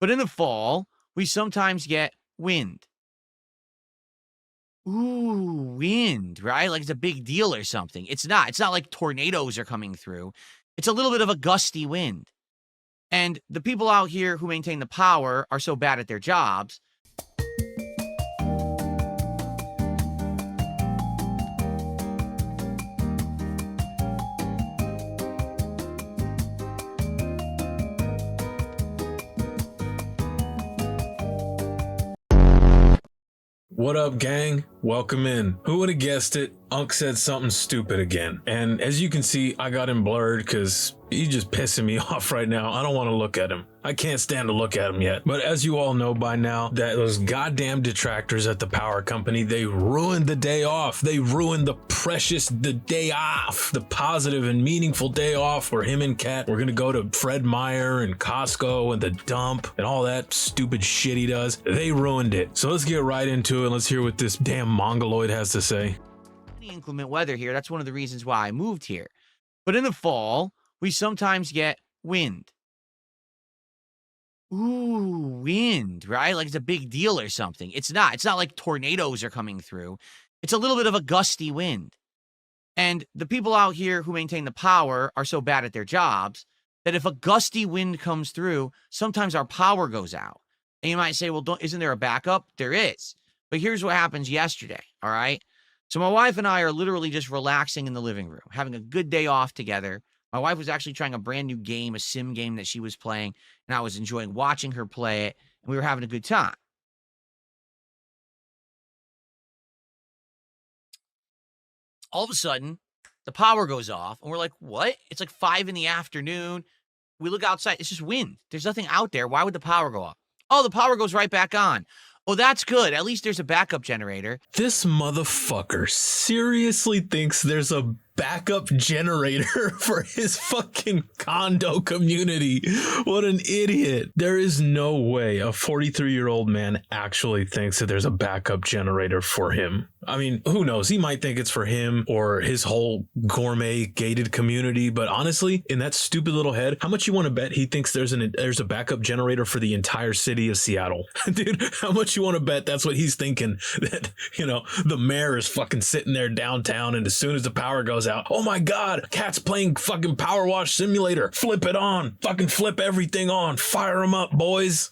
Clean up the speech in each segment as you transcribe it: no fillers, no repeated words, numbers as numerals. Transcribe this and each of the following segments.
But in the fall, we sometimes get wind. Ooh, wind, right? Like it's a big deal or something. It's not. It's not like tornadoes are coming through. It's a little bit of a gusty wind. And the people out here who maintain the power are so bad at their jobs. What up, gang? Welcome in. Who would have guessed it? Unc said something stupid again. And as you can see, I got him blurred because he's just pissing me off right now. I don't want to look at him. I can't stand to look at him yet. But as you all know by now, that those goddamn detractors at the power company, they ruined the day off. They ruined the day off, the positive and meaningful day off where him and Kat were going to go to Fred Meyer and Costco and the dump and all that stupid shit he does. They ruined it. So let's get right into it. Let's hear what this damn mongoloid has to say. Inclement weather here. That's one of the reasons why I moved here. But in the fall, we sometimes get wind. Ooh, wind, right? Like it's a big deal or something. It's not. It's not like tornadoes are coming through. It's a little bit of a gusty wind. And the people out here who maintain the power are so bad at their jobs that if a gusty wind comes through, sometimes our power goes out. And you might say, well, isn't there a backup? There is. But here's what happens yesterday, all right? So my wife and I are literally just relaxing in the living room, having a good day off together. My wife was actually trying a brand new game, a sim game that she was playing, and I was enjoying watching her play it, and we were having a good time. All of a sudden, the power goes off, and we're like, what? It's like 5 p.m. We look outside. It's just wind. There's nothing out there. Why would the power go off? Oh, the power goes right back on. Oh, that's good. At least there's a backup generator. This motherfucker seriously thinks there's a backup generator for his fucking condo community. What an idiot. There is no way a 43-year-old man actually thinks that there's a backup generator for him. I mean, who knows? He might think it's for him or his whole gourmet gated community. But honestly, in that stupid little head, how much you want to bet he thinks there's a backup generator for the entire city of Seattle? Dude, how much you want to bet that's what he's thinking? That, you know, the mayor is fucking sitting there downtown, and as soon as the power goes out, oh my God, Cat's playing fucking Power Wash Simulator. Flip it on. Fucking flip everything on. Fire him up, boys.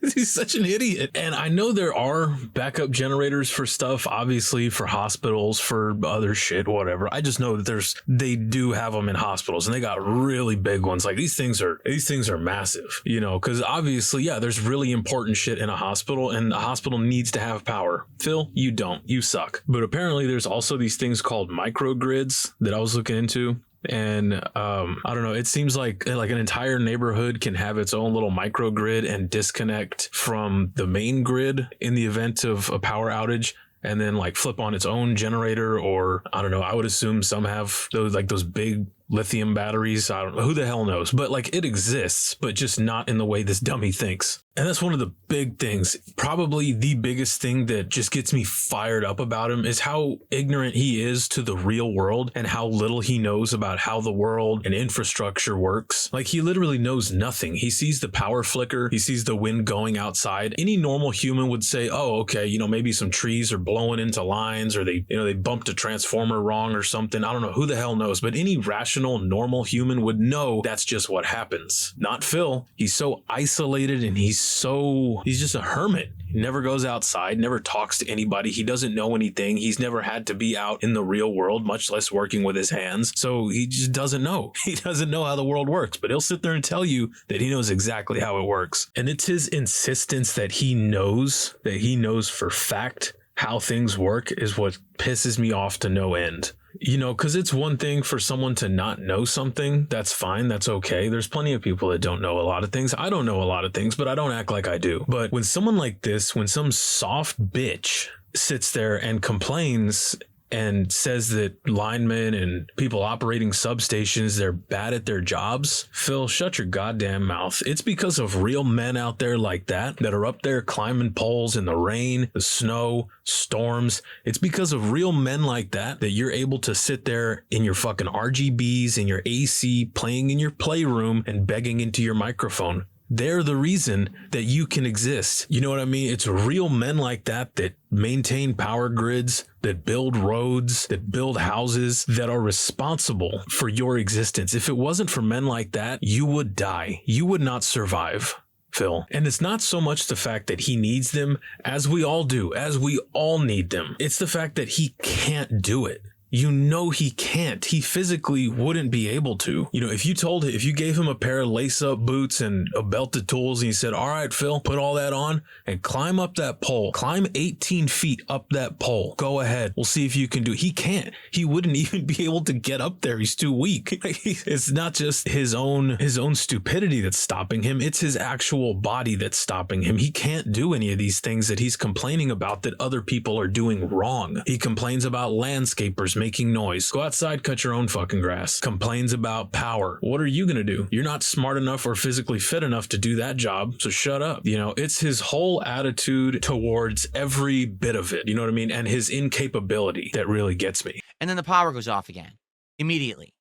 He's such an idiot. And I know there are backup generators for stuff, obviously for hospitals, for other shit, whatever. I just know that they do have them in hospitals, and they got really big ones. Like these things are massive, you know, because obviously, yeah, there's really important shit in a hospital, and the hospital needs to have power. Phil, you don't. You suck. But apparently there's also these things called microgrids that I was looking into. And I don't know, it seems like an entire neighborhood can have its own little microgrid and disconnect from the main grid in the event of a power outage, and then like flip on its own generator. Or I don't know, I would assume some have those big lithium batteries. I don't know, who the hell knows, but like it exists, but just not in the way this dummy thinks. And that's one of the big things, probably the biggest thing that just gets me fired up about him, is how ignorant he is to the real world and how little he knows about how the world and infrastructure works. Like he literally knows nothing. He sees the power flicker. He sees the wind going outside. Any normal human would say, oh, okay, you know, maybe some trees are blowing into lines, or they bumped a transformer wrong or something. I don't know, who the hell knows, but any rational, normal human would know that's just what happens. Not Phil. He's so isolated, and he's just a hermit. He never goes outside, never talks to anybody. He doesn't know anything. He's never had to be out in the real world, much less working with his hands. So he just doesn't know. He doesn't know how the world works, but he'll sit there and tell you that he knows exactly how it works. And it's his insistence that he knows for fact how things work is what pisses me off to no end. You know, because it's one thing for someone to not know something. That's fine. That's okay. There's plenty of people that don't know a lot of things. I don't know a lot of things, but I don't act like I do. But when someone like this, when some soft bitch sits there and complains and says that linemen and people operating substations, they're bad at their jobs, Phil, shut your goddamn mouth. It's because of real men out there like that are up there climbing poles in the rain, the snow, storms. It's because of real men like that you're able to sit there in your fucking RGBs and your AC, playing in your playroom and begging into your microphone. They're the reason that you can exist. You know what I mean? It's real men like that maintain power grids, that build roads, that build houses, that are responsible for your existence. If it wasn't for men like that, you would die. You would not survive, Phil. And it's not so much the fact that he needs them, as we all do, as we all need them. It's the fact that he can't do it. You know he can't. He physically wouldn't be able to. You know, if you gave him a pair of lace-up boots and a belt of tools and you said, all right, Phil, put all that on and climb up that pole. Climb 18 feet up that pole. Go ahead. We'll see if you can do it. He can't. He wouldn't even be able to get up there. He's too weak. It's not just his own stupidity that's stopping him. It's his actual body that's stopping him. He can't do any of these things that he's complaining about that other people are doing wrong. He complains about landscapers making noise. Go outside, cut your own fucking grass. Complains about power. What are you going to do? You're not smart enough or physically fit enough to do that job, so shut up. You know, it's his whole attitude towards every bit of it. You know what I mean? And his incapability that really gets me. And then the power goes off again immediately.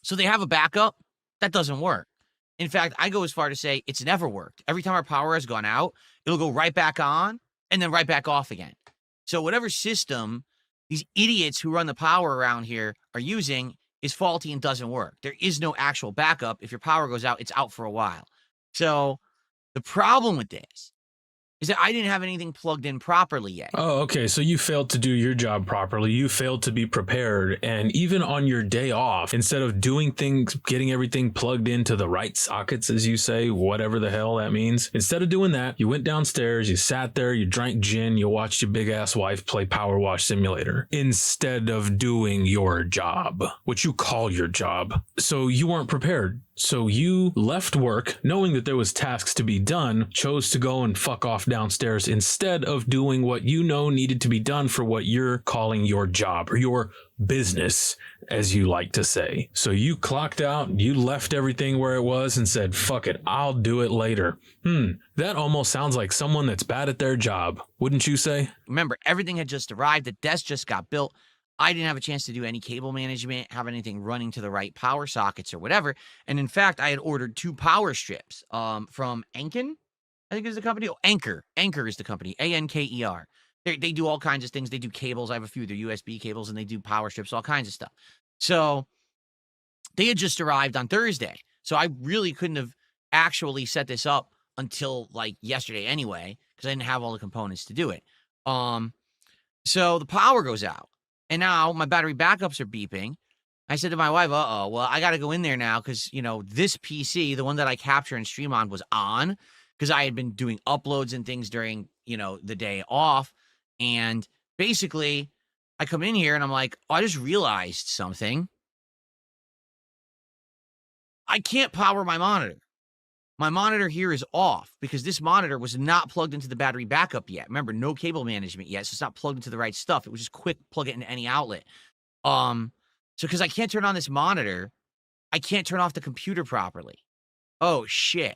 So they have a backup. That doesn't work. In fact, I go as far to say it's never worked. Every time our power has gone out, it'll go right back on and then right back off again. So whatever system these idiots who run the power around here are using is faulty and doesn't work. There is no actual backup. If your power goes out, it's out for a while. So the problem with this is that I didn't have anything plugged in properly yet. Oh, okay. So you failed to do your job properly. You failed to be prepared. And even on your day off, instead of doing things, getting everything plugged into the right sockets, as you say, whatever the hell that means, instead of doing that, you went downstairs, you sat there, you drank gin, you watched your big ass wife play Power Wash Simulator instead of doing your job, what you call your job. So you weren't prepared. So you left work knowing that there was tasks to be done, chose to go and fuck off downstairs instead of doing what you know needed to be done for what you're calling your job or your business, as you like to say. So you clocked out, you left everything where it was and said, fuck it, I'll do it later. That almost sounds like someone that's bad at their job, wouldn't you say? Remember, everything had just arrived. The desk just got built. I didn't have a chance to do any cable management, have anything running to the right power sockets or whatever. And in fact, I had ordered 2 power strips from Anken, I think is the company. Oh, Anker. Anker is the company. Anker. They do all kinds of things. They do cables. I have a few. They're USB cables, and they do power strips, all kinds of stuff. So they had just arrived on Thursday. So I really couldn't have actually set this up until like yesterday anyway, because I didn't have all the components to do it. So the power goes out. And now my battery backups are beeping. I said to my wife, well, I got to go in there now because, you know, this PC, the one that I capture and stream on, was on because I had been doing uploads and things during, you know, the day off. And basically, I come in here and I'm like, I just realized something. I can't power my monitor. My monitor here is off because this monitor was not plugged into the battery backup yet. Remember, no cable management yet, so it's not plugged into the right stuff. It was just quick plug it into any outlet. So because I can't turn on this monitor, I can't turn off the computer properly. Oh, shit.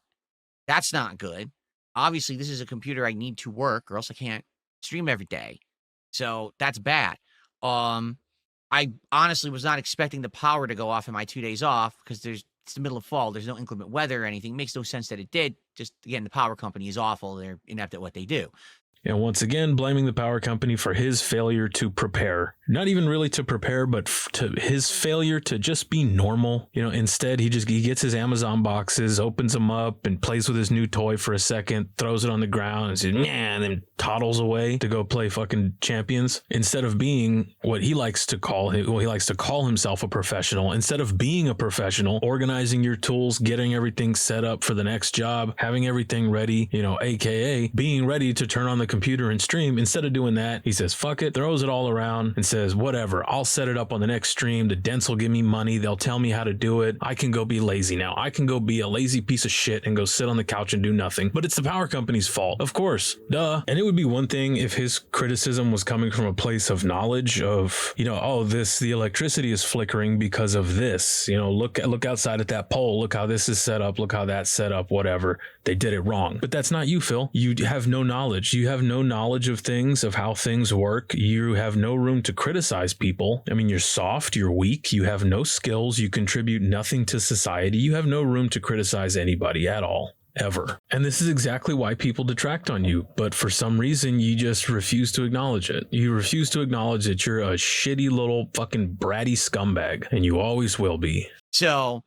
That's not good. Obviously, this is a computer I need to work or else I can't stream every day. So that's bad. I honestly was not expecting the power to go off in my 2 days off because it's the middle of fall. There's no inclement weather or anything. It makes no sense that it did. Just, again, the power company is awful. They're inept at what they do. And once again, blaming the power company for his failure to prepare. Not even really to prepare, but to his failure to just be normal. You know, instead, he gets his Amazon boxes, opens them up, and plays with his new toy for a second, throws it on the ground, and says, nah, and then toddles away to go play fucking Champions. Instead of being what he likes to call himself a professional. Instead of being a professional, organizing your tools, getting everything set up for the next job, having everything ready, you know, AKA being ready to turn on the computer and stream. Instead of doing that, he says, fuck it, throws it all around and says, whatever, I'll set it up on the next stream. The dents will give me money. They'll tell me how to do it. I can go be lazy now. I can go be a lazy piece of shit and go sit on the couch and do nothing. But it's the power company's fault. Of course. Duh. And it would be one thing if his criticism was coming from a place of knowledge of, you know, oh, the electricity is flickering because of this. You know, look outside at that pole. Look how this is set up. Look how that's set up, whatever. They did it wrong. But that's not you, Phil. You have no knowledge. You have no knowledge of things, of how things work. You have no room to criticize people. I mean, you're soft, you're weak, you have no skills, you contribute nothing to society. You have no room to criticize anybody at all. Ever. And this is exactly why people detract on you. But for some reason, you just refuse to acknowledge it. You refuse to acknowledge that you're a shitty little fucking bratty scumbag. And you always will be. So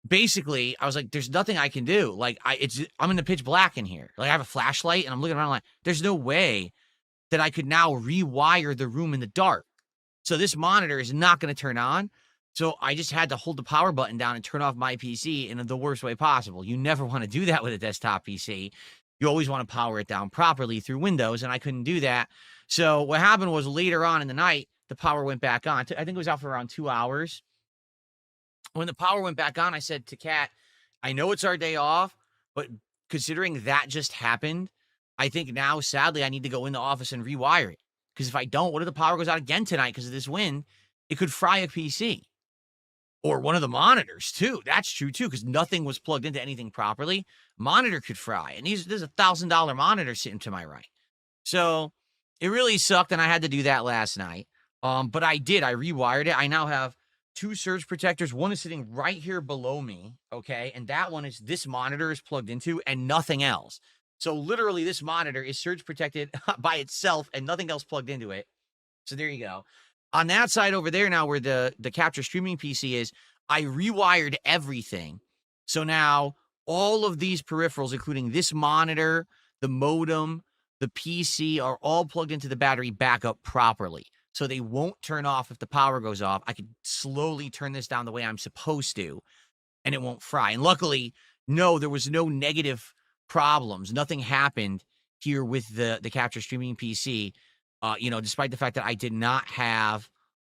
basically, I was like, there's nothing I can do. Like, I'm in the pitch black in here. Like, I have a flashlight and I'm looking around like, there's no way that I could now rewire the room in the dark. So this monitor is not going to turn on. So I just had to hold the power button down and turn off my PC in the worst way possible. You never want to do that with a desktop PC. You always want to power it down properly through Windows, and I couldn't do that. So what happened was later on in the night, the power went back on. I think it was out for around 2 hours. When the power went back on, I said to Kat, I know it's our day off, but considering that just happened, I think now, sadly, I need to go in the office and rewire it. Because if I don't, what if the power goes out again tonight because of this wind? It could fry a PC. Or one of the monitors, too. That's true, too, because nothing was plugged into anything properly. Monitor could fry. And there's a $1,000 monitor sitting to my right. So it really sucked, and I had to do that last night. But I did. I rewired it. I now have 2 surge protectors. One is sitting right here below me, okay? And that one is this monitor is plugged into and nothing else. So literally this monitor is surge protected by itself and nothing else plugged into it. So there you go. On that side over there now where the capture streaming PC is, I rewired everything. So now all of these peripherals, including this monitor, the modem, the PC, are all plugged into the battery backup properly. So they won't turn off if the power goes off. I could slowly turn this down the way I'm supposed to, and it won't fry. And luckily, no, there was no negative problems. Nothing happened here with the capture streaming PC. Despite the fact that I did not have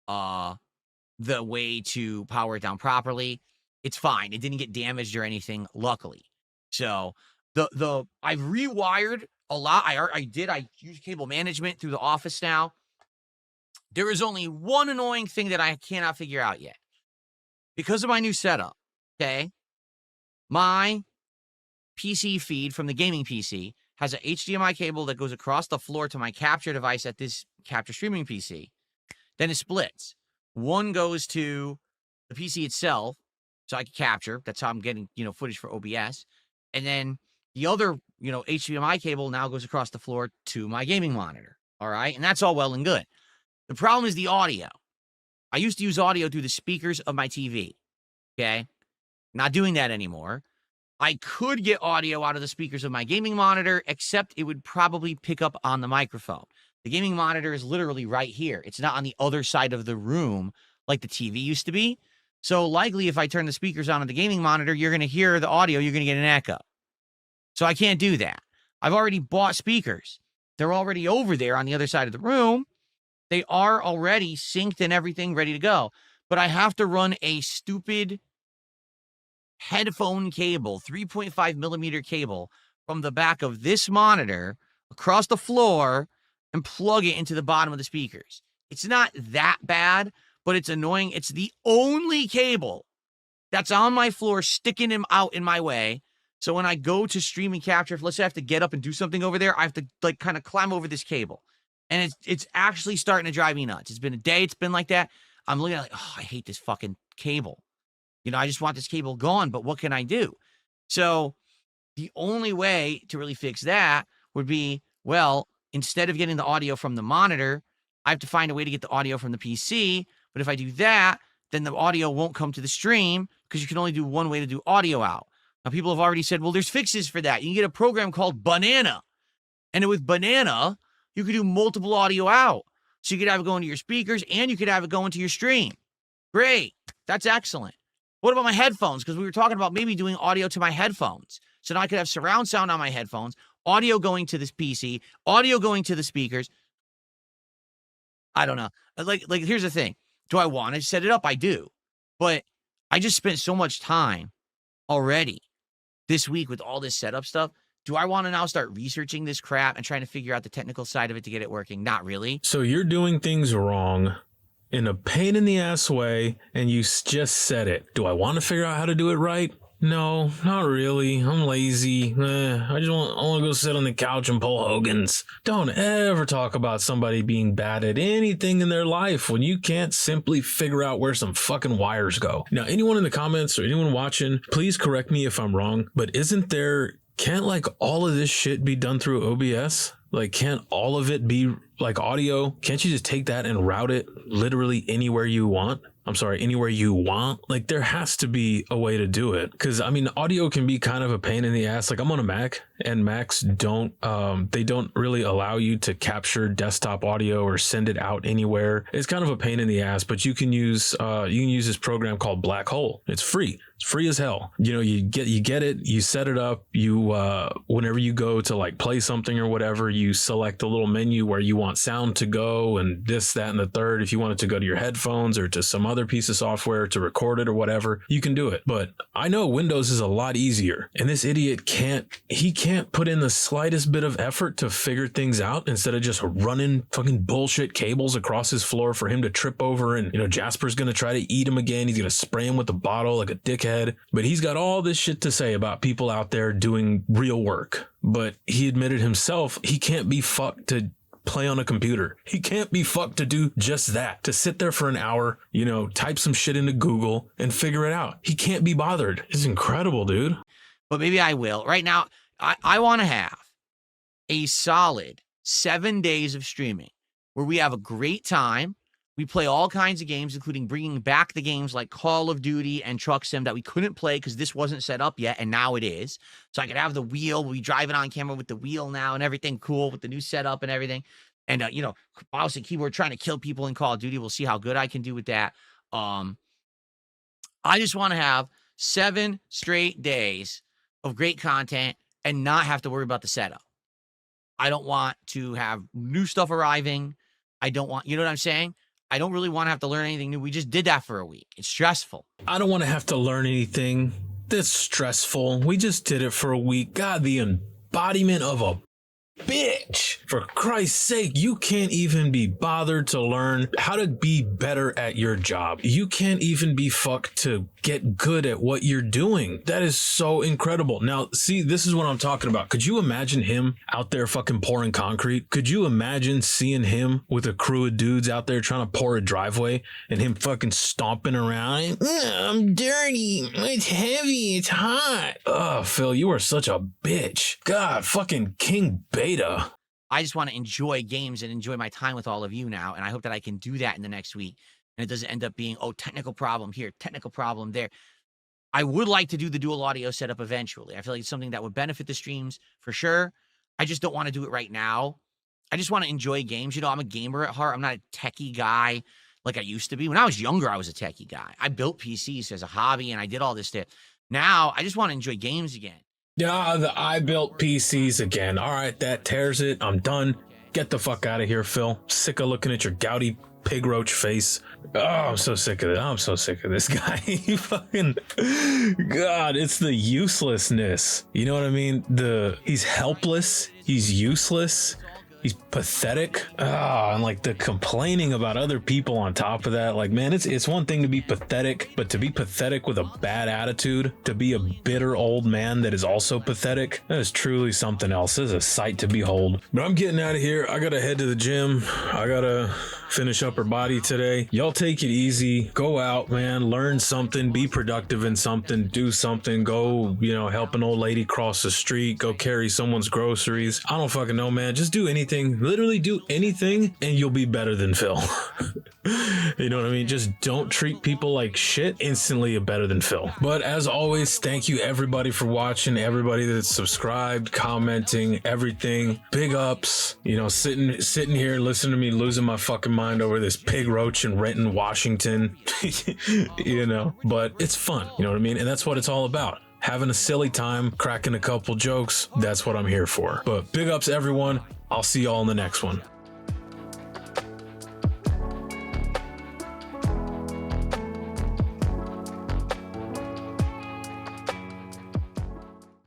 the way to power it down properly, it's fine. It didn't get damaged or anything, luckily. So I've rewired a lot. I use cable management through the office now. There is only one annoying thing that I cannot figure out yet. Because of my new setup, okay, my PC feed from the gaming PC has an HDMI cable that goes across the floor to my capture device at this capture streaming PC. Then it splits. One goes to the PC itself, so I can capture. That's how I'm getting, footage for OBS. And then the other, HDMI cable now goes across the floor to my gaming monitor. All right? And that's all well and good. The problem is the audio. I used to use audio through the speakers of my TV. Okay? Not doing that anymore. I could get audio out of the speakers of my gaming monitor, except it would probably pick up on the microphone. The gaming monitor is literally right here. It's not on the other side of the room like the TV used to be. So likely if I turn the speakers on the gaming monitor, you're going to hear the audio, you're going to get an echo. So I can't do that. I've already bought speakers. They're already over there on the other side of the room. They are already synced and everything ready to go. But I have to run a stupid headphone cable, 3.5 millimeter cable from the back of this monitor across the floor and plug it into the bottom of the speakers. It's not that bad, but it's annoying. It's the only cable that's on my floor sticking him out in my way. So when I go to stream and capture, if let's say I have to get up and do something over there, I have to kind of climb over this cable. And it's actually starting to drive me nuts. It's been a day. It's been like that. I'm looking at I hate this fucking cable. I just want this cable gone, but what can I do? So the only way to really fix that would be, well, instead of getting the audio from the monitor, I have to find a way to get the audio from the PC. But if I do that, then the audio won't come to the stream because you can only do one way to do audio out. Now, people have already said, well, there's fixes for that. You can get a program called Banana. And with Banana, you could do multiple audio out. So you could have it go into your speakers and you could have it go into your stream. Great. That's excellent. What about my headphones? Because we were talking about maybe doing audio to my headphones. So now I could have surround sound on my headphones, audio going to this PC, audio going to the speakers. I don't know. Like here's the thing. Do I want to set it up? I do. But I just spent so much time already this week with all this setup stuff. Do I want to now start researching this crap and trying to figure out the technical side of it to get it working? Not really. So you're doing things wrong in a pain in the ass way, and you just said it. Do I want to figure out how to do it right? No, not really. I'm lazy. I want to go sit on the couch and pull Hogan's. Don't ever talk about somebody being bad at anything in their life when you can't simply figure out where some fucking wires go. Now, anyone in the comments or anyone watching, please correct me if I'm wrong, but can't like all of this shit be done through OBS? Like, can't all of it be like audio? Can't you just take that and route it literally anywhere you want? Anywhere you want. Like, there has to be a way to do it. Because, I mean, audio can be kind of a pain in the ass. Like, I'm on a Mac, and Macs don't really allow you to capture desktop audio or send it out anywhere. It's kind of a pain in the ass, but you can use this program called Black Hole. It's free. It's free as hell. You know, you get it, you set it up, whenever you go to like play something or whatever, you select the little menu where you want sound to go and this, that, and the third. If you want it to go to your headphones or to some other piece of software to record it or whatever, you can do it. But I know Windows is a lot easier, and this idiot can't put in the slightest bit of effort to figure things out instead of just running fucking bullshit cables across his floor for him to trip over. And, you know, Jasper's going to try to eat him again. He's going to spray him with a bottle like a dickhead. But he's got all this shit to say about people out there doing real work. But he admitted himself he can't be fucked to play on a computer. He can't be fucked to do just that, to sit there for an hour, you know, type some shit into Google and figure it out. He can't be bothered. It's incredible, dude. But maybe I will. Right now, I want to have a solid 7 days of streaming where we have a great time. We play all kinds of games, including bringing back the games like Call of Duty and Truck Sim that we couldn't play because this wasn't set up yet, and now it is. So I could have the wheel. We'll be driving on camera with the wheel now and everything cool with the new setup and everything. And, you know, mouse and keyboard trying to kill people in Call of Duty. We'll see how good I can do with that. I just want to have 7 straight days of great content and not have to worry about the setup. I don't want to have new stuff arriving. I don't want, you know what I'm saying? I don't really want to have to learn anything new. We just did that for a week. It's stressful. I don't want to have to learn anything that's stressful. We just did it for a week. God, the embodiment of a bitch. For Christ's sake, you can't even be bothered to learn how to be better at your job. You can't even be fucked to get good at what you're doing. That is so incredible. Now, see, this is what I'm talking about. Could you imagine him out there fucking pouring concrete? Could you imagine seeing him with a crew of dudes out there trying to pour a driveway and him fucking stomping around? I'm dirty. It's heavy. It's hot. Oh, Phil, you are such a bitch. God, fucking King Beta. I just want to enjoy games and enjoy my time with all of you now. And I hope that I can do that in the next week. And it doesn't end up being, oh, technical problem here, technical problem there. I would like to do the dual audio setup eventually. I feel like it's something that would benefit the streams for sure. I just don't want to do it right now. I just want to enjoy games. You know, I'm a gamer at heart. I'm not a techie guy like I used to be. When I was younger, I was a techie guy. I built PCs as a hobby and I did all this stuff. Now, I just want to enjoy games again. Yeah, I built PCs again. All right, that tears it. I'm done. Get the fuck out of here, Phil. Sick of looking at your gouty pig roach face. Oh, I'm so sick of it. I'm so sick of this guy. He fucking, God, it's the uselessness. You know what I mean? He's helpless. He's useless. He's pathetic. And like the complaining about other people on top of that. Like, man, it's one thing to be pathetic, but to be pathetic with a bad attitude, to be a bitter old man that is also pathetic, that is truly something else. This is a sight to behold. But I'm getting out of here. I gotta head to the gym. I gotta finish up her body today. Y'all take it easy. Go out, man. Learn something. Be productive in something. Do something. Go, you know, help an old lady cross the street. Go carry someone's groceries. I don't fucking know, man. Just do anything. Literally do anything and you'll be better than Phil. You know what I mean? Just don't treat people like shit. Instantly you're better than Phil. But as always, thank you everybody for watching. Everybody that's subscribed, commenting, everything. Big ups. You know, sitting here listening to me losing my fucking mind over this pig roach in Renton, Washington. You know, but it's fun. You know what I mean? And that's what it's all about. Having a silly time, cracking a couple jokes. That's what I'm here for. But big ups everyone. I'll see y'all in the next one.